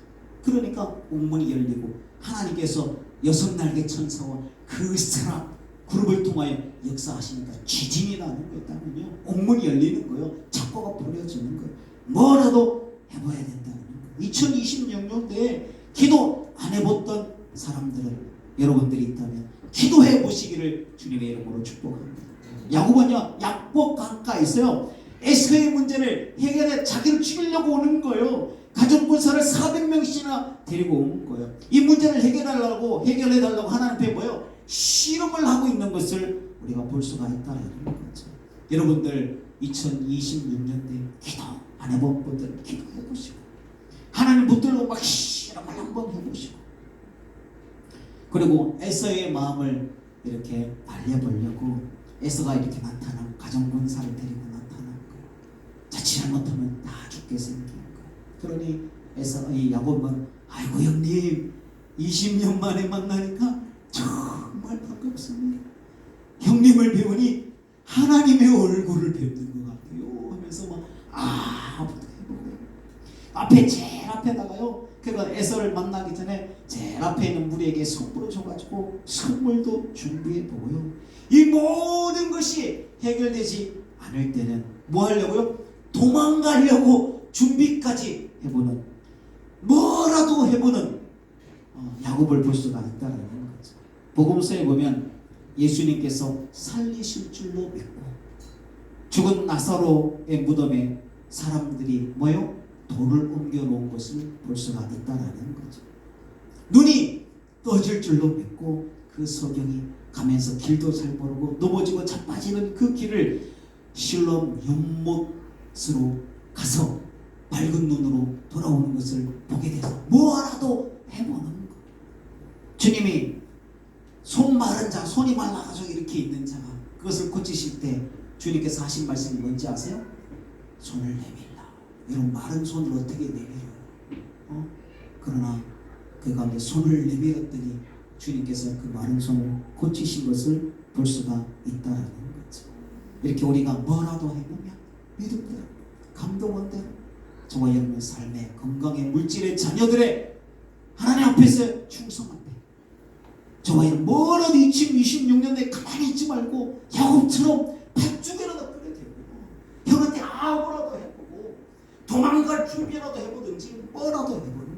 그러니까 옥문이 열리고 하나님께서 6날개 천사와 그 사람 그룹을 통하여 역사하시니까 지진이 나는 거였다면요. 옥문이 열리는 거예요. 착고가 버려지는 거예요. 뭐라도 해봐야 된다는 거예요. 2026년도에 기도 안 해봤던 사람들은 여러분들이 있다면 기도해 보시기를 주님의 이름으로 축복합니다. 야곱은요 약복 강가에 있어요. 에서의 문제를 해결해 자기를 죽이려고 오는 거예요. 가족군사를 400명씩이나 데리고 온 거예요. 이 문제를 해결해달라고 하나님 앞에 뭐예요? 씨름을 하고 있는 것을 우리가 볼 수가 있다는 거죠. 여러분들 2026년도에 기도 안 해본 분들 기도해 보시고 하나님 붙들고 막 씨름을 한번 해보시고 그리고 에서의 마음을 이렇게 달래보려고 에서가 이렇게 나타나고 가정군사를 데리고 나타난 거예요. 자칫 잘못하면 다 죽게 생긴 거예요. 그러니 에서가 이 야곱은 아이고 형님 20년 만에 만나니까 정말 반갑습니다. 형님을 배우니 하나님의 얼굴을 뵙는 것 같아요 하면서 막 해보고요. 앞에 제일 앞에다가요 그가 에서를 만나기 전에 제일 앞에 있는 무리에게 선물을 줘가지고 선물도 준비해보고요. 이 모든 것이 해결되지 않을 때는 뭐 하려고요? 도망가려고 준비까지 해보는 뭐라도 해보는 야곱을 볼 수가 있다는 거죠. 복음서에 보면 예수님께서 살리실 줄로 믿고 죽은 나사로의 무덤에 사람들이 뭐요? 돌을 옮겨놓은 것을 볼 수가 있다는 거죠. 눈이 떠질 줄로 믿고 그 소경이 가면서 길도 잘 모르고 넘어지고 자빠지는 그 길을 실로 연못으로 가서 밝은 눈으로 돌아오는 것을 보게 돼서 뭐라도 해보는 거. 주님이 손 마른 자, 손이 말라가지고 이렇게 있는 자가 그것을 고치실 때 주님께서 하신 말씀이 뭔지 아세요? 손을 내밀라. 이런 마른 손을 어떻게 내밀어요? 그러나 그 가운데 손을 내밀었더니 주님께서 그 마른 손을 고치신 것을 볼 수가 있다는 거죠. 이렇게 우리가 뭐라도 해보면 믿음대로 감동원 대로 저와 여러분의 삶의 건강의 물질의 자녀들의 하나님 앞에서 충성한 때 저와 여러분 뭐라도 2026년에 가만히 있지 말고 야곱처럼 팥죽이라도 끓여대고 형한테 뭐라도 해보고 도망갈 준비라도 해보든지 뭐라도 해보는 거예요.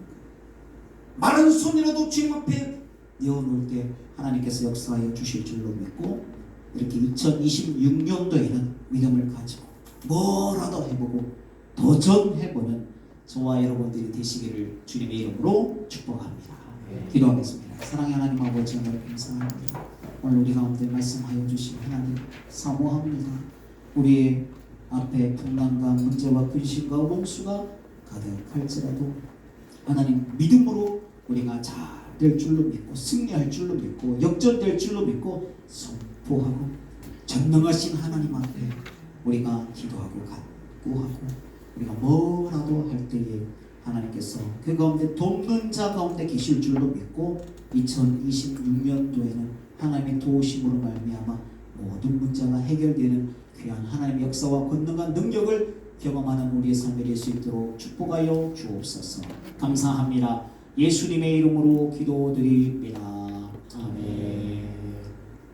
마른 손이라도 주님 앞에 내어놓을 때 하나님께서 역사하여 주실 줄로 믿고 이렇게 2026년도에는 믿음을 가지고 뭐라도 해보고 도전해보는 저와 여러분들이 되시기를 주님의 이름으로 축복합니다. 기도하겠습니다. 사랑의 하나님 아버지 하나님 감사합니다. 오늘 우리 가운데 말씀하여 주신 하나님 사모합니다. 우리의 앞에 풍랑과 문제와 근심과 원수가 가득할지라도 하나님 믿음으로 우리가 잘 될 줄로 믿고 승리할 줄로 믿고 역전될 줄로 믿고 선포하고 전능하신 하나님 앞에 우리가 기도하고 간구하고 우리가 뭐라도 할 때에 하나님께서 그 가운데 돕는 자 가운데 계실 줄로 믿고 2026년도에는 하나님의 도우심으로 말미암아 모든 문제가 해결되는 귀한 하나님의 역사와 권능과 능력을 경험하는 우리의 삶이 될 수 있도록 축복하여 주옵소서. 감사합니다. 예수님의 이름으로 기도드립니다.